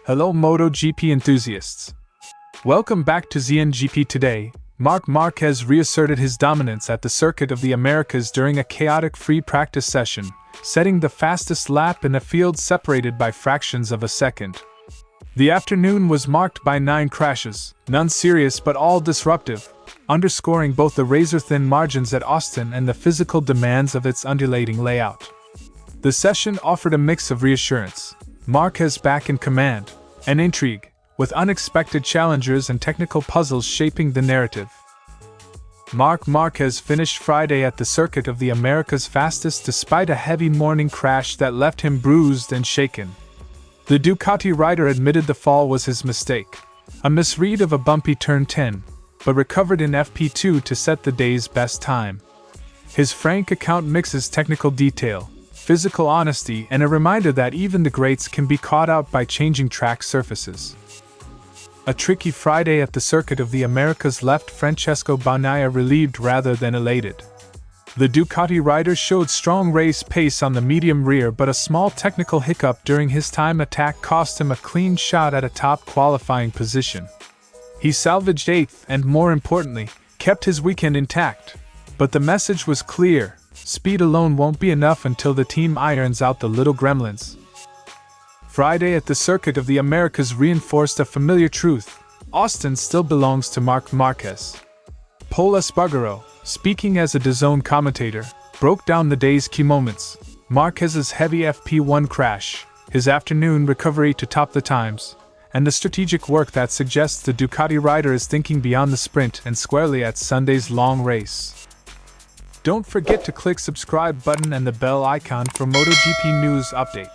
Hello Moto GP enthusiasts. Welcome back to ZNGP Today. Marc Márquez reasserted his dominance at the Circuit of the Americas during a chaotic free practice session, setting the fastest lap in a field separated by fractions of a second. The afternoon was marked by 9 crashes, none serious but all disruptive, underscoring both the razor-thin margins at Austin and the physical demands of its undulating layout. The session offered a mix of reassurance, Marquez back in command, and intrigue, with unexpected challengers and technical puzzles shaping the narrative. Marc Márquez finished Friday at the Circuit of the Americas fastest despite a heavy morning crash that left him bruised and shaken. The Ducati rider admitted the fall was his mistake, a misread of a bumpy turn 10, but recovered in FP2 to set the day's best time. His frank account mixes technical detail, physical honesty, and a reminder that even the greats can be caught out by changing track surfaces. A tricky Friday at the Circuit of the Americas left Francesco Bagnaia relieved rather than elated. The Ducati rider showed strong race pace on the medium rear, but a small technical hiccup during his time attack cost him a clean shot at a top qualifying position. He salvaged 8th and, more importantly, kept his weekend intact. But the message was clear: speed alone won't be enough until the team irons out the little gremlins. Friday at the Circuit of the Americas reinforced a familiar truth: Austin still belongs to Marc Márquez. Paul Espargaro, speaking as a DAZN commentator, broke down the day's key moments: Marquez's heavy FP1 crash, his afternoon recovery to top the times, and the strategic work that suggests the Ducati rider is thinking beyond the sprint and squarely at Sunday's long race. Don't forget to click subscribe button and the bell icon for MotoGP news update.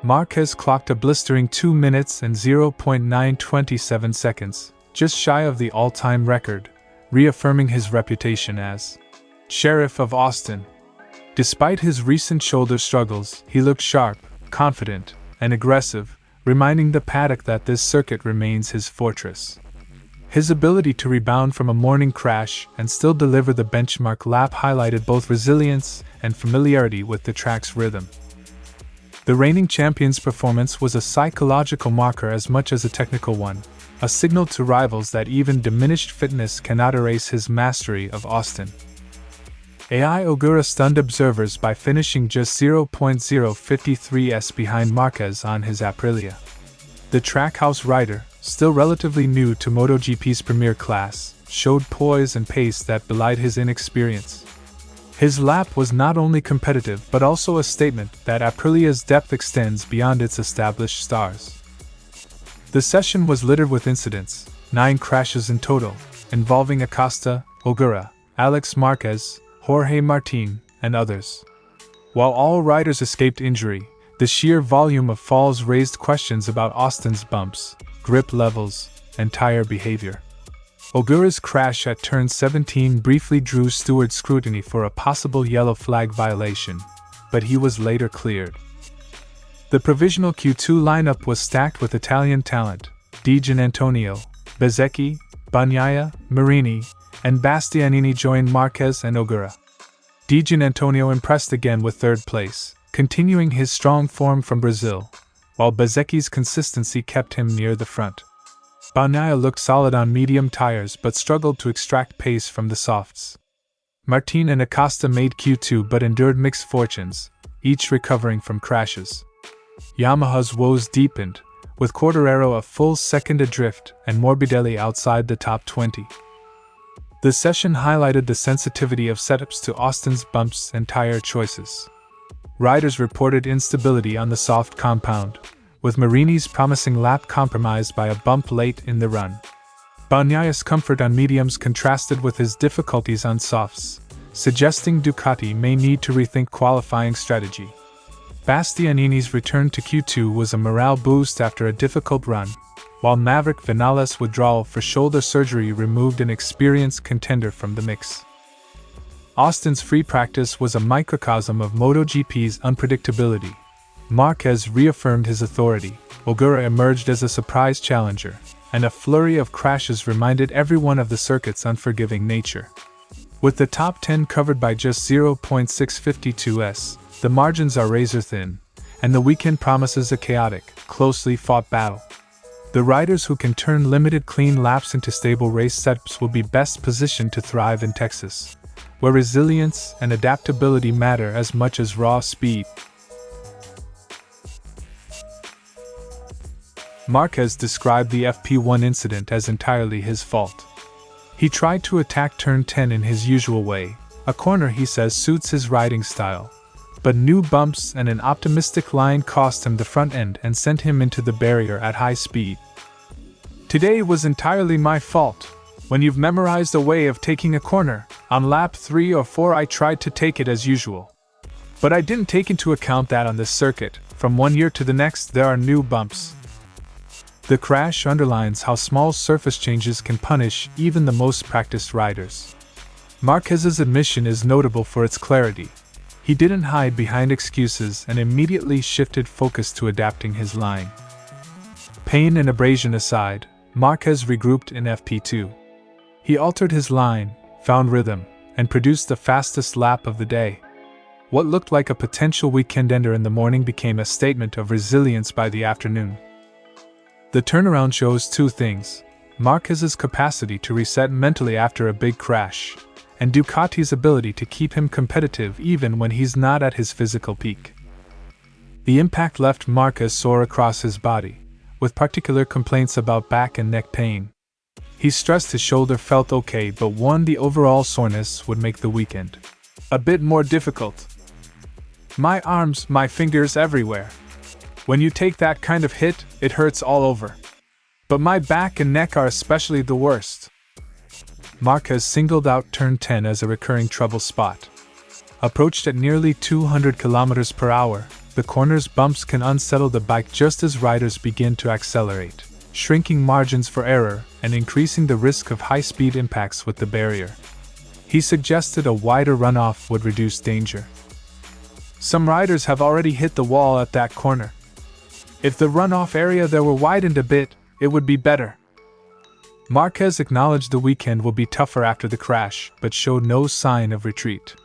Marquez clocked a blistering 2 minutes and 0.927 seconds, just shy of the all-time record, reaffirming his reputation as Sheriff of Austin. Despite his recent shoulder struggles, he looked sharp, confident, and aggressive, reminding the paddock that this circuit remains his fortress. His ability to rebound from a morning crash and still deliver the benchmark lap highlighted both resilience and familiarity with the track's rhythm. The reigning champion's performance was a psychological marker as much as a technical one, a signal to rivals that even diminished fitness cannot erase his mastery of Austin. AI Ogura stunned observers by finishing just 0.053s behind Marquez on his Aprilia. The Trackhouse rider, still relatively new to MotoGP's premier class, showed poise and pace that belied his inexperience. His lap was not only competitive but also a statement that Aprilia's depth extends beyond its established stars. The session was littered with incidents, 9 crashes in total, involving Acosta, Ogura, Alex Marquez, Jorge Martin, and others. While all riders escaped injury, the sheer volume of falls raised questions about Austin's bumps, grip levels, and tire behavior. Ogura's crash at turn 17 briefly drew steward scrutiny for a possible yellow flag violation, but he was later cleared. The provisional Q2 lineup was stacked with Italian talent: Di Giannantonio, Bezzecchi, Bagnaia, Marini, and Bastianini joined Marquez and Ogura. Di Giannantonio impressed again with 3rd place, continuing his strong form from Brazil, while Bezzecchi's consistency kept him near the front. Bagnaia looked solid on medium tires but struggled to extract pace from the softs. Martin and Acosta made Q2 but endured mixed fortunes, each recovering from crashes. Yamaha's woes deepened, with Quartararo a full second adrift and Morbidelli outside the top 20. The session highlighted the sensitivity of setups to Austin's bumps and tire choices. Riders reported instability on the soft compound, with Marini's promising lap compromised by a bump late in the run. Bagnaia's comfort on mediums contrasted with his difficulties on softs, suggesting Ducati may need to rethink qualifying strategy. Bastianini's return to Q2 was a morale boost after a difficult run, while Maverick Vinales' withdrawal for shoulder surgery removed an experienced contender from the mix. Austin's free practice was a microcosm of MotoGP's unpredictability, Marquez reaffirmed his authority, Ogura emerged as a surprise challenger, and a flurry of crashes reminded everyone of the circuit's unforgiving nature. With the top 10 covered by just 0.652s, the margins are razor-thin, and the weekend promises a chaotic, closely fought battle. The riders who can turn limited clean laps into stable race setups will be best positioned to thrive in Texas, where resilience and adaptability matter as much as raw speed. Marquez described the FP1 incident as entirely his fault. He tried to attack turn 10 in his usual way, a corner he says suits his riding style. But new bumps and an optimistic line cost him the front end and sent him into the barrier at high speed. Today was entirely my fault. When you've memorized a way of taking a corner, on lap 3 or 4 I tried to take it as usual. But I didn't take into account that on this circuit, from one year to the next there are new bumps. The crash underlines how small surface changes can punish even the most practiced riders. Marquez's admission is notable for its clarity. He didn't hide behind excuses and immediately shifted focus to adapting his line. Pain and abrasion aside, Marquez regrouped in FP2. He altered his line, found rhythm, and produced the fastest lap of the day. What looked like a potential weekend ender in the morning became a statement of resilience by the afternoon. The turnaround shows two things: Marquez's capacity to reset mentally after a big crash, and Ducati's ability to keep him competitive even when he's not at his physical peak. The impact left Marquez sore across his body, with particular complaints about back and neck pain. He stressed his shoulder felt okay but warned the overall soreness would make the weekend a bit more difficult. My arms, my fingers everywhere. When you take that kind of hit, it hurts all over. But my back and neck are especially the worst. Marquez singled out turn 10 as a recurring trouble spot. Approached at nearly 200 km per hour, the corner's bumps can unsettle the bike just as riders begin to accelerate, shrinking margins for error and increasing the risk of high-speed impacts with the barrier. He suggested a wider runoff would reduce danger. Some riders have already hit the wall at that corner. If the runoff area there were widened a bit, it would be better. Marquez acknowledged the weekend will be tougher after the crash, but showed no sign of retreat.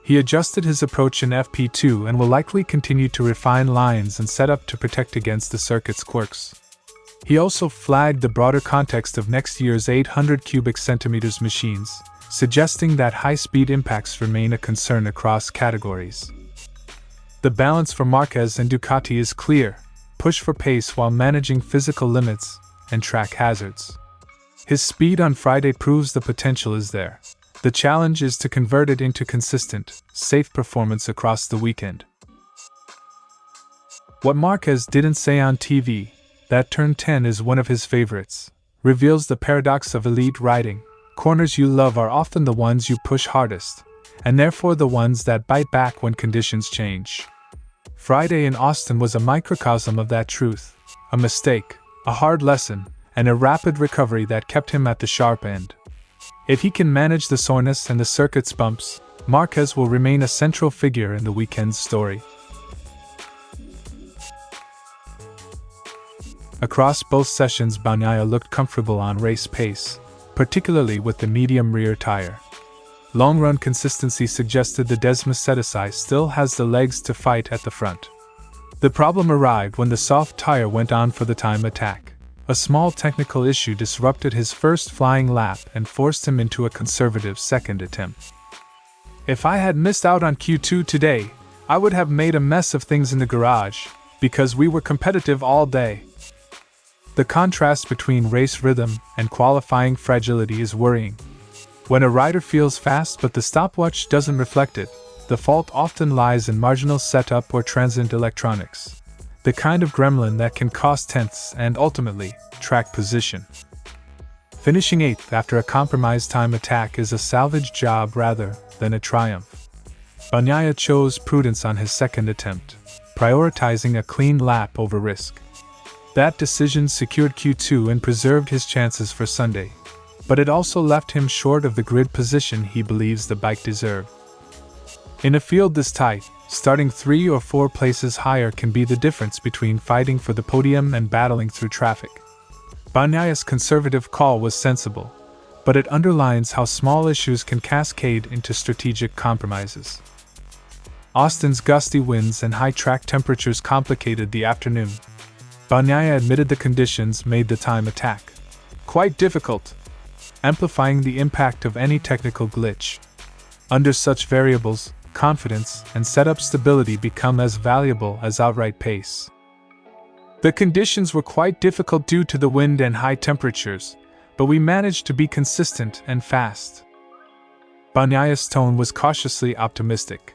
He adjusted his approach in FP2 and will likely continue to refine lines and set up to protect against the circuit's quirks. He also flagged the broader context of next year's 800 cubic centimeters machines, suggesting that high-speed impacts remain a concern across categories. The balance for Marquez and Ducati is clear: push for pace while managing physical limits and track hazards. His speed on Friday proves the potential is there. The challenge is to convert it into consistent, safe performance across the weekend. What Marquez didn't say on TV, that turn 10 is one of his favorites, reveals the paradox of elite riding. Corners you love are often the ones you push hardest, and therefore the ones that bite back when conditions change. Friday in Austin was a microcosm of that truth: a mistake, a hard lesson, and a rapid recovery that kept him at the sharp end. If he can manage the soreness and the circuit's bumps, Marquez will remain a central figure in the weekend's story. Across both sessions, Bagnaia looked comfortable on race pace, particularly with the medium rear tire. Long-run consistency suggested the Desmosedici still has the legs to fight at the front. The problem arrived when the soft tire went on for the time attack. A small technical issue disrupted his first flying lap and forced him into a conservative second attempt. If I had missed out on Q2 today, I would have made a mess of things in the garage, because we were competitive all day. The contrast between race rhythm and qualifying fragility is worrying. When a rider feels fast but the stopwatch doesn't reflect it, the fault often lies in marginal setup or transient electronics, the kind of gremlin that can cost tenths and ultimately track position. Finishing 8th after a compromised time attack is a salvage job rather than a triumph. Bagnaia chose prudence on his second attempt, prioritizing a clean lap over risk. That decision secured Q2 and preserved his chances for Sunday, but it also left him short of the grid position he believes the bike deserved. In a field this tight, Starting 3 or 4 places higher can be the difference between fighting for the podium and battling through traffic. Bagnaia's conservative call was sensible, but it underlines how small issues can cascade into strategic compromises. Austin's gusty winds and high track temperatures complicated the afternoon. Bagnaia admitted the conditions made the time attack quite difficult, amplifying the impact of any technical glitch. Under such variables, confidence and setup stability become as valuable as outright pace. The conditions were quite difficult due to the wind and high temperatures, but we managed to be consistent and fast. Bagnaia's tone was cautiously optimistic.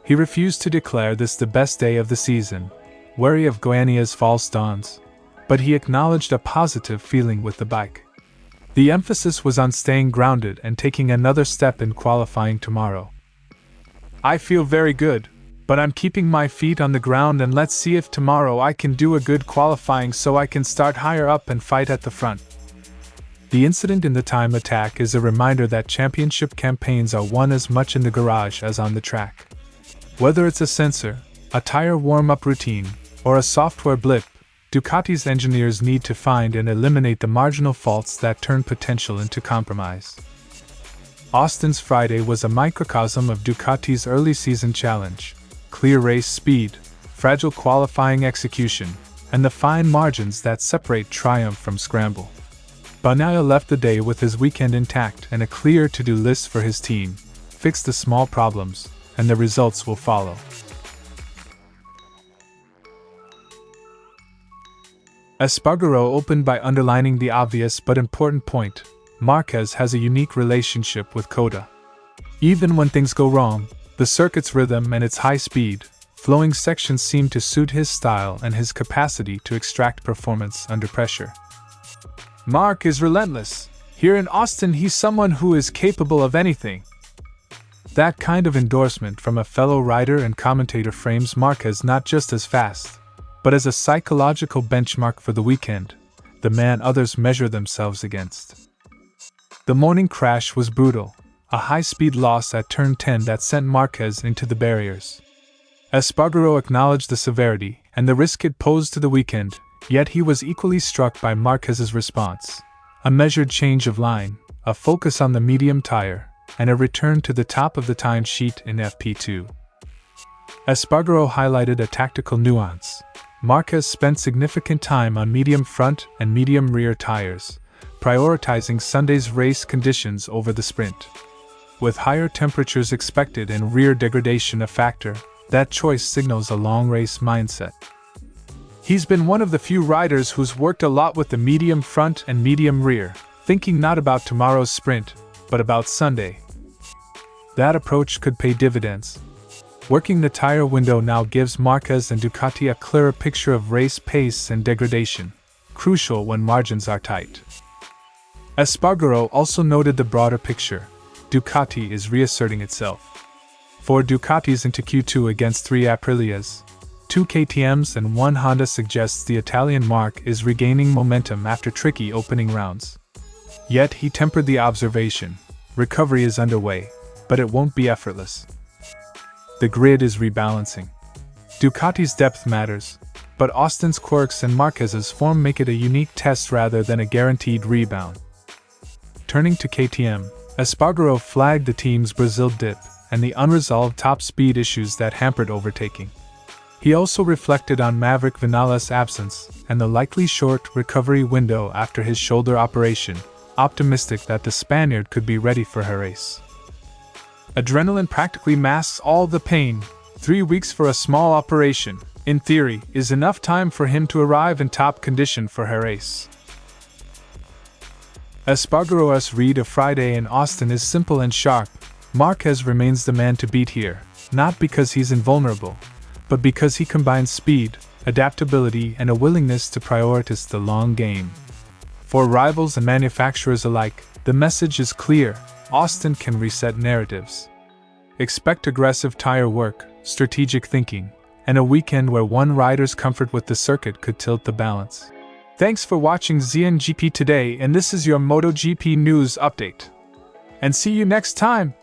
He refused to declare this the best day of the season, wary of Goiania's false dawns, but he acknowledged a positive feeling with the bike. The emphasis was on staying grounded and taking another step in qualifying tomorrow. "I feel very good, but I'm keeping my feet on the ground and let's see if tomorrow I can do a good qualifying so I can start higher up and fight at the front." The incident in the time attack is a reminder that championship campaigns are won as much in the garage as on the track. Whether it's a sensor, a tire warm-up routine, or a software blip, Ducati's engineers need to find and eliminate the marginal faults that turn potential into compromise. Austin's Friday was a microcosm of Ducati's early season challenge: clear race speed, fragile qualifying execution, and the fine margins that separate triumph from scramble. Bagnaia left the day with his weekend intact and a clear to-do list for his team: fix the small problems, and the results will follow. Espargaro opened by underlining the obvious but important point: Marquez has a unique relationship with Coda. Even when things go wrong, the circuit's rhythm and its high speed, flowing sections seem to suit his style and his capacity to extract performance under pressure. "Marc is relentless. Here in Austin he's someone who is capable of anything." That kind of endorsement from a fellow rider and commentator frames Marquez not just as fast, but as a psychological benchmark for the weekend, the man others measure themselves against. The morning crash was brutal, a high-speed loss at turn 10 that sent Marquez into the barriers. Espargaro acknowledged the severity and the risk it posed to the weekend, yet he was equally struck by Marquez's response: a measured change of line, a focus on the medium tire, and a return to the top of the timesheet in FP2. Espargaro highlighted a tactical nuance. Marquez spent significant time on medium front and medium rear tires, prioritizing Sunday's race conditions over the sprint. With higher temperatures expected and rear degradation a factor, that choice signals a long race mindset. He's been one of the few riders who's worked a lot with the medium front and medium rear, thinking not about tomorrow's sprint, but about Sunday. That approach could pay dividends. Working the tire window now gives Marquez and Ducati a clearer picture of race pace and degradation, crucial when margins are tight. Espargaro also noted the broader picture: Ducati is reasserting itself. 4 Ducatis into Q2 against 3 Aprilias, 2 KTMs and 1 Honda suggests the Italian Marc is regaining momentum after tricky opening rounds. Yet he tempered the observation: recovery is underway, but it won't be effortless. The grid is rebalancing. Ducati's depth matters, but Austin's quirks and Marquez's form make it a unique test rather than a guaranteed rebound. Turning to KTM, Espargaro flagged the team's Brazil dip and the unresolved top speed issues that hampered overtaking. He also reflected on Maverick Vinales' absence and the likely short recovery window after his shoulder operation, optimistic that the Spaniard could be ready for her race. Adrenaline practically masks all the pain. 3 weeks for a small operation, in theory, is enough time for him to arrive in top condition for her race. Espargaro's read of Friday in Austin is simple and sharp. Marquez remains the man to beat here, not because he's invulnerable, but because he combines speed, adaptability, and a willingness to prioritize the long game. For rivals and manufacturers alike, the message is clear: Austin can reset narratives. Expect aggressive tire work, strategic thinking, and a weekend where one rider's comfort with the circuit could tilt the balance. Thanks for watching ZNGP Today, and this is your Moto GP news update. And see you next time!